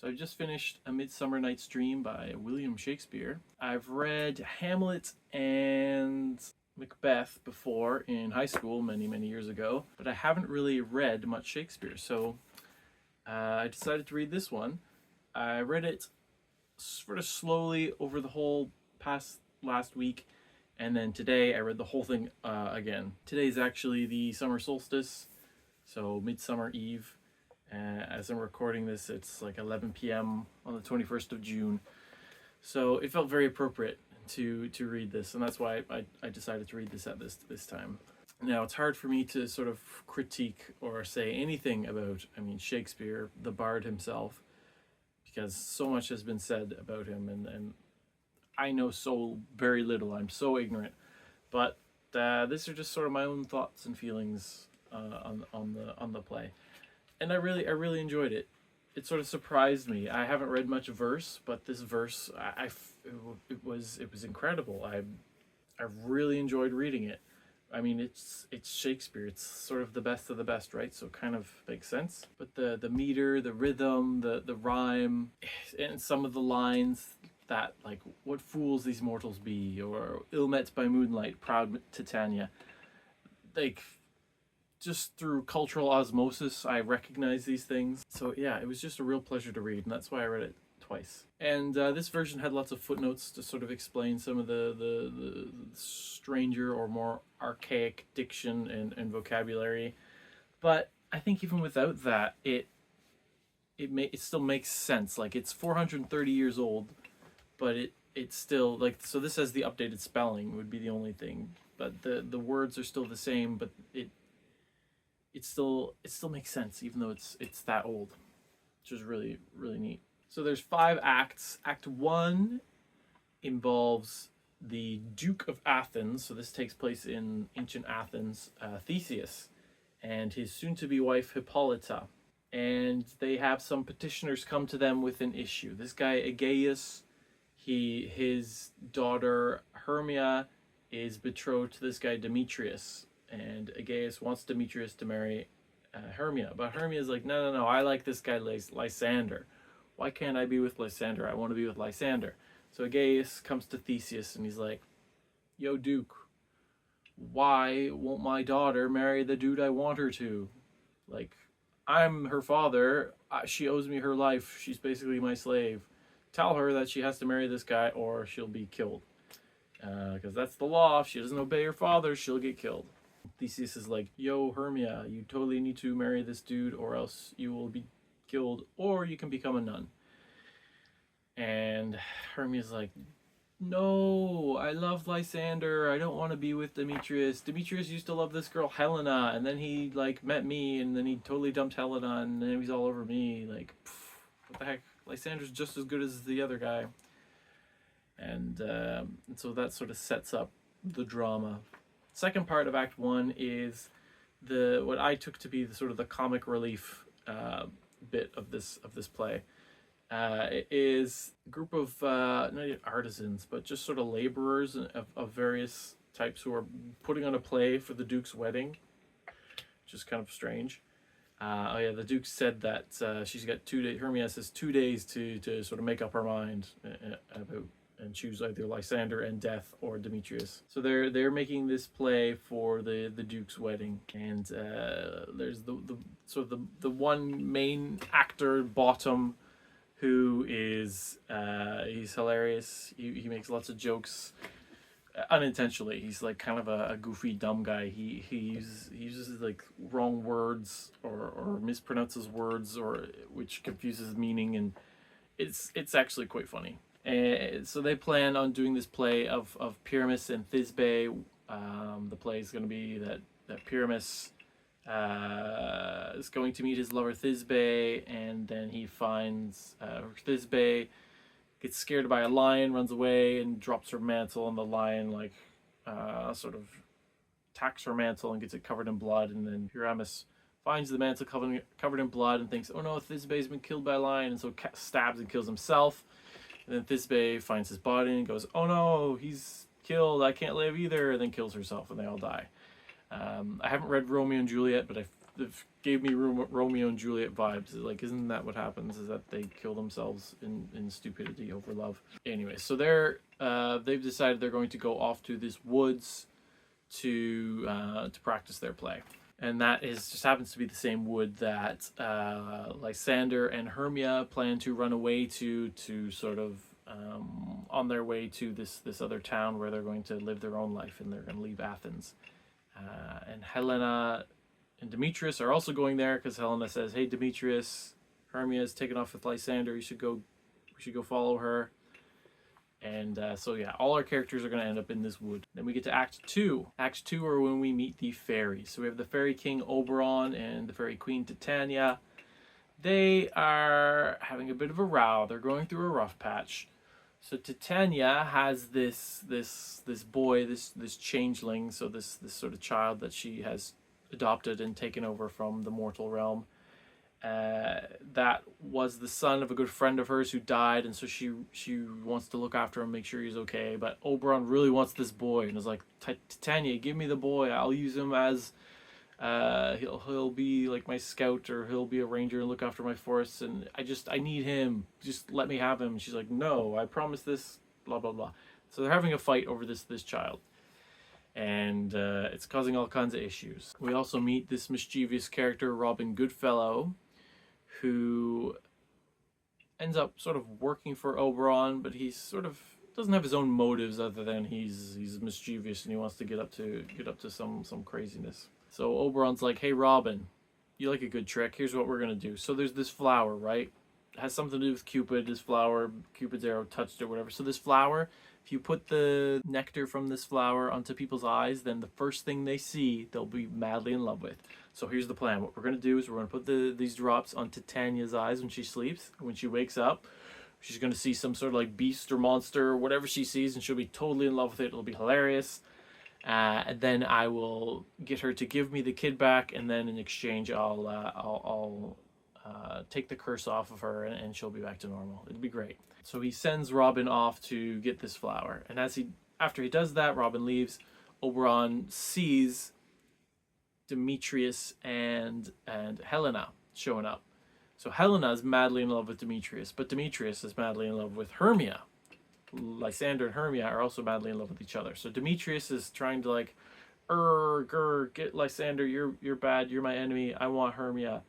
So I just finished A Midsummer Night's Dream by William Shakespeare. I've read Hamlet and Macbeth before in high school many years ago, but I haven't really read much Shakespeare, so I decided to read this one. I read it sort of slowly over the whole past last week, and then today I read the whole thing again. Today's actually the summer solstice, so Midsummer Eve. As I'm recording this, it's like 11 p.m. on the 21st of June. So it felt very appropriate to read this, and that's why I decided to read this at this time. Now, it's hard for me to sort of critique or say anything about, Shakespeare, the bard himself, because so much has been said about him, and I know so very little. I'm so ignorant. But these are just sort of my own thoughts and feelings on the play. And I really enjoyed it. It sort of surprised me. I haven't read much verse, but this verse, it was incredible. I really enjoyed reading it. I mean, it's Shakespeare. It's sort of the best of the best, right? So it kind of makes sense. But the meter, the rhythm, the rhyme, and some of the lines that, like, what fools these mortals be, or ill met by moonlight, proud Titania, like, just through cultural osmosis, I recognize these things. So yeah, it was just a real pleasure to read, and that's why I read it twice. And this version had lots of footnotes to sort of explain some of the stranger or more archaic diction and vocabulary. But I think even without that, it still makes sense. Like, it's 430 years old, but it's still, like, so this has the updated spelling would be the only thing, but the words are still the same, but it still makes sense even though it's that old, which is really neat. So there's 5 acts. Act 1 involves the Duke of Athens, so this takes place in ancient Athens, Theseus, and his soon-to-be wife Hippolyta, and they have some petitioners come to them with an issue. This guy Aegeus, his daughter Hermia is betrothed to this guy Demetrius, and Aegeus wants Demetrius to marry Hermia, but Hermia's like, no, I like this guy Lysander. Why can't I be with Lysander? I want to be with Lysander. So Aegeus comes to Theseus and he's like, yo, Duke, why won't my daughter marry the dude I want her to? Like, I'm her father. She owes me her life. She's basically my slave. Tell her that she has to marry this guy or she'll be killed. Because that's the law. If she doesn't obey her father, she'll get killed. Theseus is like, yo, Hermia, you totally need to marry this dude or else you will be killed, or you can become a nun. And Hermia's like, no, I love Lysander. I don't want to be with Demetrius. Demetrius used to love this girl Helena, and then he, like, met me, and then he totally dumped Helena, and then he's all over me. Like, what the heck? Lysander's just as good as the other guy. And so that sort of sets up the drama. Second part of Act 1 is what I took to be the sort of the comic relief bit of this play. It is a group of not artisans, but just sort of laborers of various types who are putting on a play for the Duke's wedding, which is kind of strange. The Duke said that she's got 2 days. Hermia says 2 days to sort of make up her mind about and choose either Lysander and death or Demetrius. So they're making this play for the Duke's wedding, and there's the one main actor, Bottom, who is he's hilarious. He makes lots of jokes unintentionally. He's like kind of a goofy dumb guy. He uses like wrong words or mispronounces words or which confuses meaning, and it's actually quite funny. So they plan on doing this play of Pyramus and Thisbe. The play is going to be that Pyramus is going to meet his lover Thisbe, and then he finds Thisbe gets scared by a lion, runs away, and drops her mantle, and the lion sort of attacks her mantle and gets it covered in blood, and then Pyramus finds the mantle covered in blood and thinks, oh no, Thisbe's been killed by a lion, and so stabs and kills himself. And then Thisbe finds his body and goes, oh no, he's killed, I can't live either, and then kills herself, and they all die. I haven't read Romeo and Juliet, but I gave me Romeo and Juliet vibes. Like, isn't that what happens? Is that they kill themselves in stupidity over love? Anyway, so they've decided they're going to go off to this woods to practice their play. And that is just happens to be the same wood that Lysander and Hermia plan to run away to sort of on their way to this other town where they're going to live their own life, and they're going to leave Athens. And Helena and Demetrius are also going there because Helena says, "Hey, Demetrius, Hermia is taken off with Lysander. We should go follow her." And so yeah, all our characters are going to end up in this wood. Then we get to Act 2. Act 2 are when we meet the fairies. So we have the Fairy King Oberon and the Fairy Queen Titania. They are having a bit of a row. They're going through a rough patch. So Titania has this boy, this changeling, so this sort of child that she has adopted and taken over from the mortal realm. That was the son of a good friend of hers who died, and so she wants to look after him, make sure he's okay. But Oberon really wants this boy, and is like, Titania, give me the boy. I'll use him as he'll be like my scout, or he'll be a ranger and look after my forests, and I need him. Just let me have him. And she's like, no, I promise this. Blah blah blah. So they're having a fight over this child. And it's causing all kinds of issues. We also meet this mischievous character, Robin Goodfellow, who ends up sort of working for Oberon, but he sort of doesn't have his own motives other than he's mischievous and he wants to get up to some craziness. So Oberon's like, "Hey Robin, you like a good trick. Here's what we're gonna do." So there's this flower, right? It has something to do with Cupid. This flower, Cupid's arrow touched it, whatever. So this flower, if you put the nectar from this flower onto people's eyes, then the first thing they see, they'll be madly in love with. So here's the plan. What we're going to do is we're going to put these drops on Titania's eyes when she sleeps. When she wakes up, she's going to see some sort of like beast or monster or whatever she sees, and she'll be totally in love with it. It'll be hilarious. And then I will get her to give me the kid back, and then in exchange, I'll take the curse off of her, and she'll be back to normal. It'd be great. So he sends Robin off to get this flower, and after he does that, Robin leaves. Oberon sees Demetrius and Helena showing up. So Helena is madly in love with Demetrius, but Demetrius is madly in love with Hermia. Lysander and Hermia are also madly in love with each other. So Demetrius is trying to like, get Lysander, you're bad, you're my enemy, I want Hermia.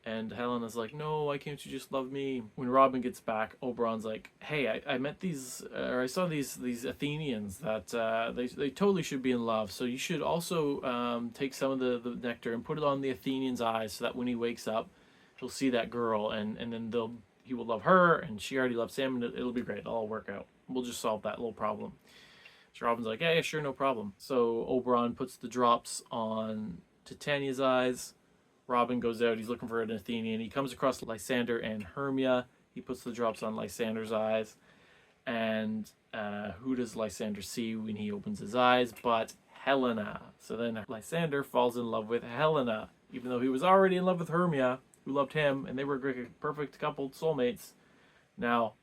And Helena's like, no, why can't you just love me? When Robin gets back, Oberon's like, hey, I met I saw these Athenians that they totally should be in love. So you should also take some of the nectar and put it on the Athenian's eyes, so that when he wakes up, he'll see that girl, and then he will love her, and she already loves him, and it'll be great. It'll all work out. We'll just solve that little problem. So Robin's like, yeah, sure, no problem. So Oberon puts the drops on Titania's eyes. Robin goes out, he's looking for an Athenian. He comes across Lysander and Hermia. He puts the drops on Lysander's eyes. And who does Lysander see when he opens his eyes? But Helena. So then Lysander falls in love with Helena, even though he was already in love with Hermia, who loved him, and they were a perfect couple, soulmates. Now,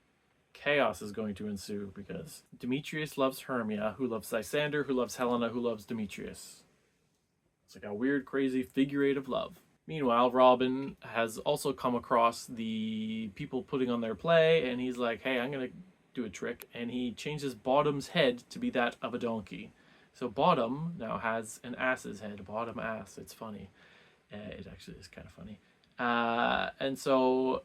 chaos is going to ensue, because Demetrius loves Hermia, who loves Lysander, who loves Helena, who loves Demetrius. It's like a weird, crazy figure eight of love. Meanwhile, Robin has also come across the people putting on their play, and he's like, hey, I'm going to do a trick. And he changes Bottom's head to be that of a donkey. So Bottom now has an ass's head, bottom ass. It's funny. It actually is kind of funny. And so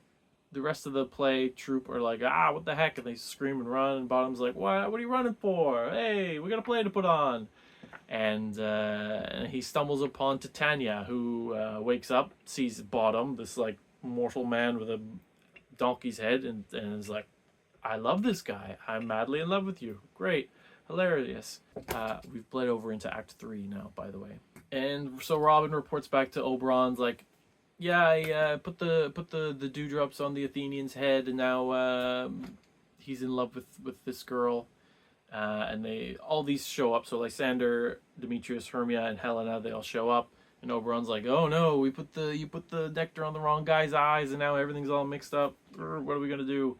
the rest of the play troupe are like, what the heck? And they scream and run, and Bottom's like, what are you running for? Hey, we got a play to put on. And he stumbles upon Titania, who wakes up, sees Bottom, this like mortal man with a donkey's head, and is like, I love this guy. I'm madly in love with you. Great. Hilarious. We've bled over into Act 3 now, by the way. And so Robin reports back to Oberon's like, yeah, I put the dewdrops on the Athenian's head, and now he's in love with this girl. And all these show up. So Lysander, Demetrius, Hermia, and Helena, they all show up. And Oberon's like, oh no, you put the nectar on the wrong guy's eyes, and now everything's all mixed up. What are we gonna do?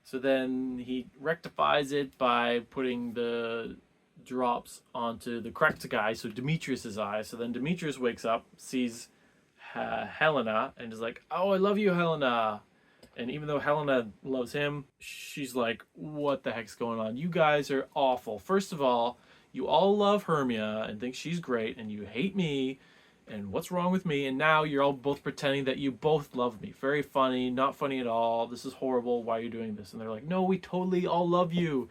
So then he rectifies it by putting the drops onto the correct guy, so Demetrius's eyes. So then Demetrius wakes up, sees Helena and is like, "Oh, I love you, Helena." And even though Helena loves him, she's like, "What the heck's going on? You guys are awful. First of all, you all love Hermia and think she's great, and you hate me. And what's wrong with me? And now you're all both pretending that you both love me. Very funny, not funny at all. This is horrible. Why are you doing this?" And they're like, "No, we totally all love you."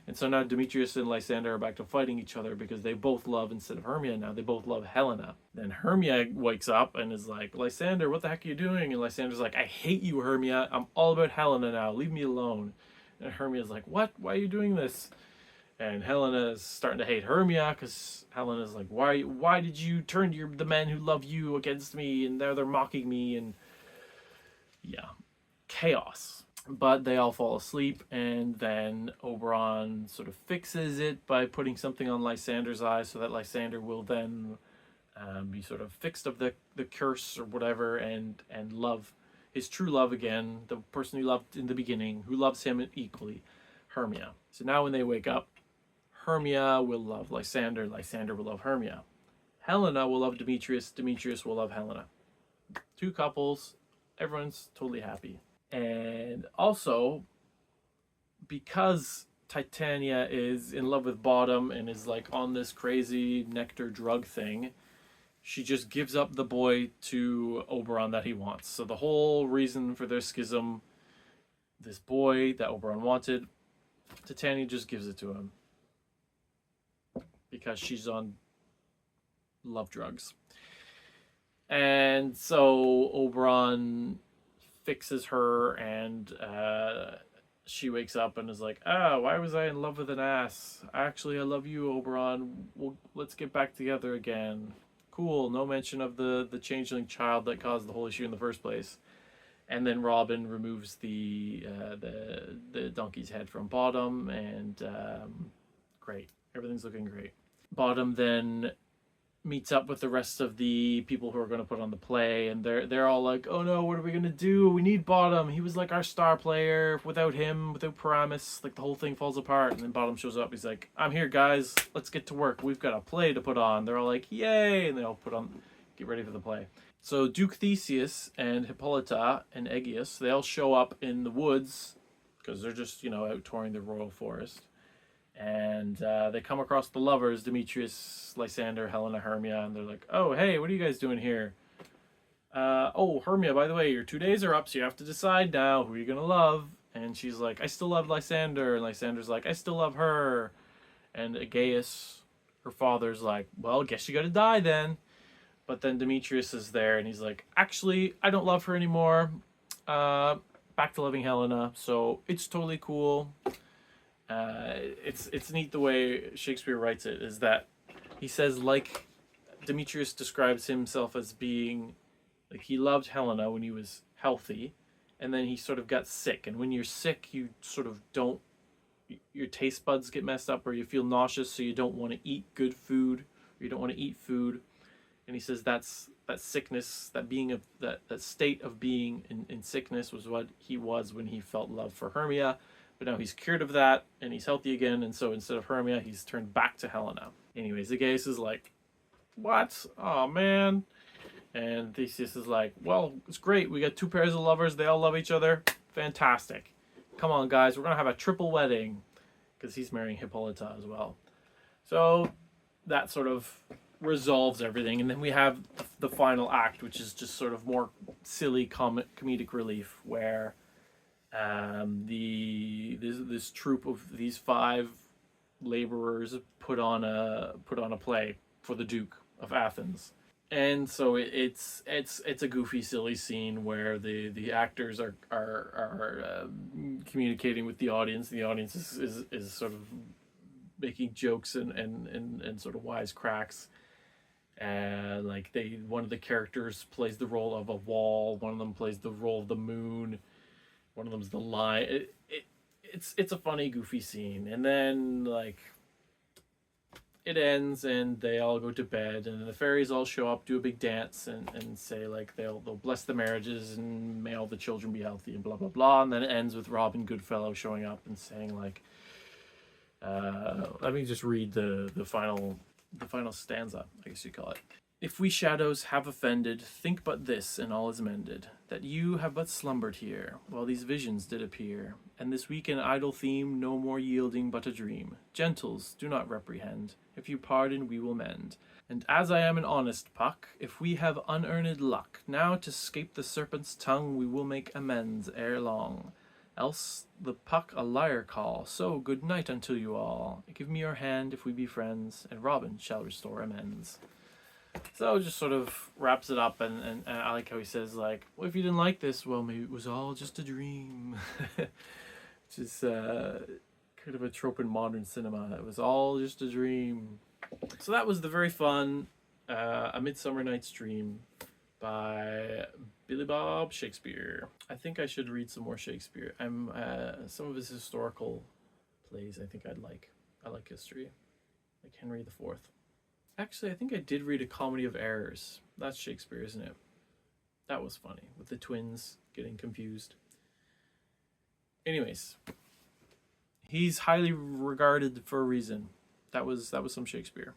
And so now Demetrius and Lysander are back to fighting each other because they both love, instead of Hermia now, they both love Helena. Then Hermia wakes up and is like, "Lysander, what the heck are you doing?" And Lysander's like, "I hate you, Hermia. I'm all about Helena now. Leave me alone." And Hermia's like, "What? Why are you doing this?" And Helena is starting to hate Hermia because Helena's like, Why did you turn the men who love you against me? And now they're mocking me." And yeah, chaos. But they all fall asleep, and then Oberon sort of fixes it by putting something on Lysander's eyes so that Lysander will then be sort of fixed of the curse or whatever, and love his true love again, the person he loved in the beginning, who loves him equally, Hermia. So now when they wake up, Hermia will love Lysander, Lysander will love Hermia. Helena will love Demetrius, Demetrius will love Helena. Two couples, everyone's totally happy. And also, because Titania is in love with Bottom and is like on this crazy nectar drug thing, she just gives up the boy to Oberon that he wants. So the whole reason for their schism, this boy that Oberon wanted, Titania just gives it to him because she's on love drugs. And so Oberon fixes her, and she wakes up and is like, why was I in love with an ass? Actually, I love you, Oberon. Let's get back together again. Cool. No mention of the changeling child that caused the whole issue in the first place. And then Robin removes the donkey's head from Bottom, and great. Everything's looking great. Bottom then meets up with the rest of the people who are going to put on the play, and they're all like, "Oh no, what are we going to do? We need Bottom. He was like our star player. Without him, without Paramus, like the whole thing falls apart." And then Bottom shows up. He's like, "I'm here, guys. Let's get to work. We've got a play to put on." They're all like, "Yay!" And they all get ready for the play. So Duke Theseus and Hippolyta and Aegeus, they all show up in the woods because they're just, out touring the royal forest. And they come across the lovers, Demetrius, Lysander, Helena, Hermia, and they're like, "Oh, hey, what are you guys doing here? Oh, Hermia, by the way, your 2 days are up, so you have to decide now who you're going to love." And she's like, "I still love Lysander." And Lysander's like, "I still love her." And Aegeus, her father's like, "Well, guess you got to die then." But then Demetrius is there, and he's like, "Actually, I don't love her anymore. Back to loving Helena, so it's totally cool." It's neat the way Shakespeare writes it, is that he says, like, Demetrius describes himself as being, like, he loved Helena when he was healthy, and then he sort of got sick. And when you're sick, you sort of don't, your taste buds get messed up, or you feel nauseous, so you don't want to eat good food, or you don't want to eat food. And he says that sickness, that state of being in sickness was what he was when he felt love for Hermia. But now he's cured of that, and he's healthy again, and so instead of Hermia, he's turned back to Helena. Anyways, Aegeus is like, "What? Oh, man." And Theseus is like, "Well, it's great. We got two pairs of lovers. They all love each other. Fantastic. Come on, guys. We're going to have a triple wedding." Because he's marrying Hippolyta as well. So that sort of resolves everything. And then we have the final act, which is just sort of more silly comedic relief, where this troupe of these 5 laborers put on a play for the Duke of Athens. And so it's a goofy, silly scene where the actors are communicating with the audience. The audience is sort of making jokes and sort of wisecracks. Like one of the characters plays the role of a wall. One of them plays the role of the moon. One of them's the lion. It's a funny, goofy scene, and then like it ends, and they all go to bed, and the fairies all show up, do a big dance, and say like they'll bless the marriages and may all the children be healthy and blah blah blah. And then it ends with Robin Goodfellow showing up and saying like, let me just read the final stanza, I guess you call it. If we shadows have offended, think but this, and all is mended, that you have but slumbered here, while these visions did appear, and this weak and idle theme no more yielding but a dream. Gentles, do not reprehend, if you pardon we will mend. And as I am an honest Puck, if we have unearned luck, now to scape the serpent's tongue we will make amends ere long. Else the Puck a liar call, so good night unto you all. Give me your hand if we be friends, and Robin shall restore amends. So it just sort of wraps it up, and I like how he says, like, well, if you didn't like this, well, maybe it was all just a dream. Which is kind of a trope in modern cinema. It was all just a dream. So that was the very fun A Midsummer Night's Dream by Billy Bob Shakespeare. I think I should read some more Shakespeare. Some of his historical plays I think I'd like. I like history, like Henry IV. Actually, I think I did read A Comedy of Errors. That's Shakespeare, isn't it? That was funny, with the twins getting confused. Anyways, he's highly regarded for a reason. That was some Shakespeare.